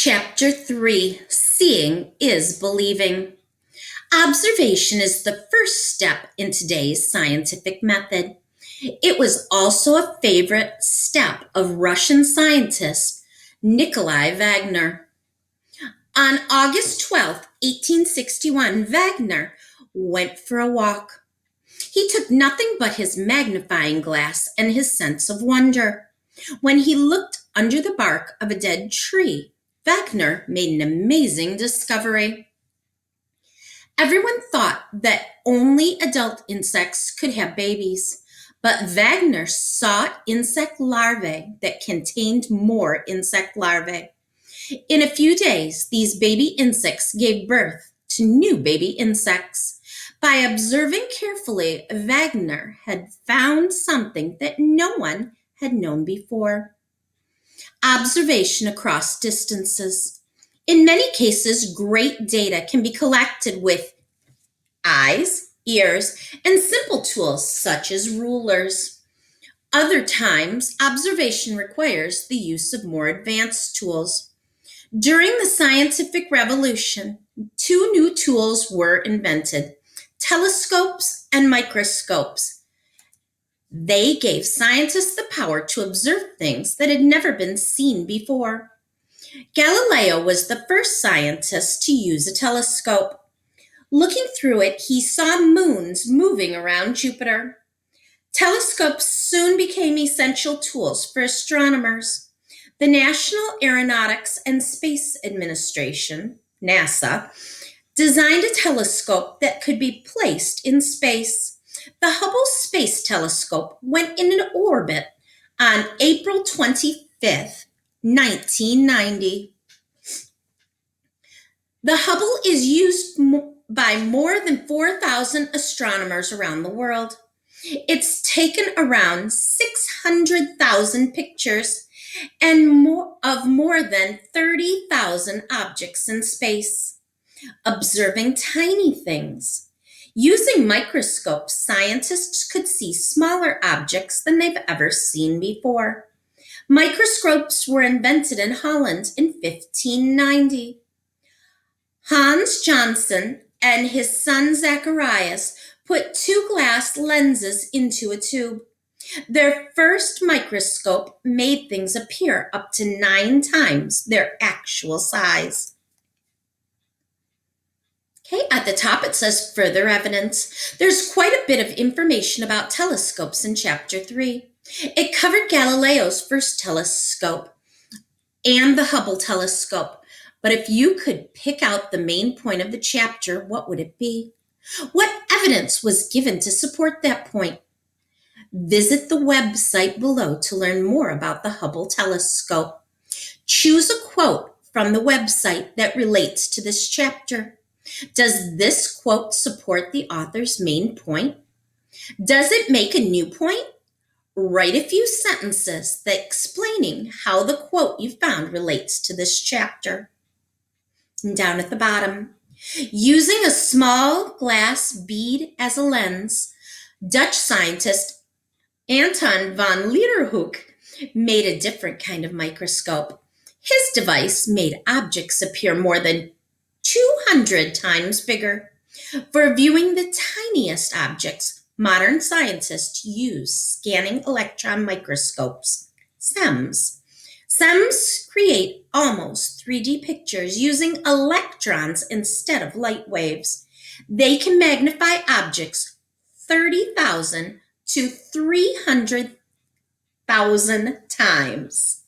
Chapter 3 Seeing is Believing. Observation is the first step in today's scientific method. It was also a favorite step of Russian scientist Nikolai Wagner. On August 12, 1861, Wagner went for a walk. He took nothing but his magnifying glass and his sense of wonder. When he looked under the bark of a dead tree, Wagner made an amazing discovery. Everyone thought that only adult insects could have babies, but Wagner saw insect larvae that contained more insect larvae. In a few days, these baby insects gave birth to new baby insects. By observing carefully, Wagner had found something that no one had known before. Observation across distances. In many cases, great data can be collected with eyes, ears, and simple tools such as rulers. Other times, observation requires the use of more advanced tools. During the scientific revolution, two new tools were invented: telescopes and microscopes. They gave scientists the power to observe things that had never been seen before. Galileo was the first scientist to use a telescope. Looking through it, he saw moons moving around Jupiter. Telescopes soon became essential tools for astronomers. The National Aeronautics and Space Administration, NASA, designed a telescope that could be placed in space. The Hubble Space Telescope went in an orbit on April 25th, 1990. The Hubble is used by more than 4,000 astronomers around the world. It's taken around 600,000 pictures and more than 30,000 objects in space, observing tiny things. Using microscopes, scientists could see smaller objects than they've ever seen before. Microscopes were invented in Holland in 1590. Hans Janssen and his son Zacharias put two glass lenses into a tube. Their first microscope made things appear up to 9 times their actual size. Okay, at the top it says further evidence. There's quite a bit of information about telescopes in Chapter 3. It covered Galileo's first telescope and the Hubble telescope. But if you could pick out the main point of the chapter, what would it be? What evidence was given to support that point? Visit the website below to learn more about the Hubble telescope. Choose a quote from the website that relates to this chapter. Does this quote support the author's main point? Does it make a new point? Write a few sentences that explaining how the quote you found relates to this chapter. And down at the bottom, using a small glass bead as a lens, Dutch scientist Anton van Leeuwenhoek made a different kind of microscope. His device made objects appear more than 200 times bigger. For viewing the tiniest objects, modern scientists use scanning electron microscopes, SEMS. SEMS create almost 3D pictures using electrons instead of light waves. They can magnify objects 30,000 to 300,000 times.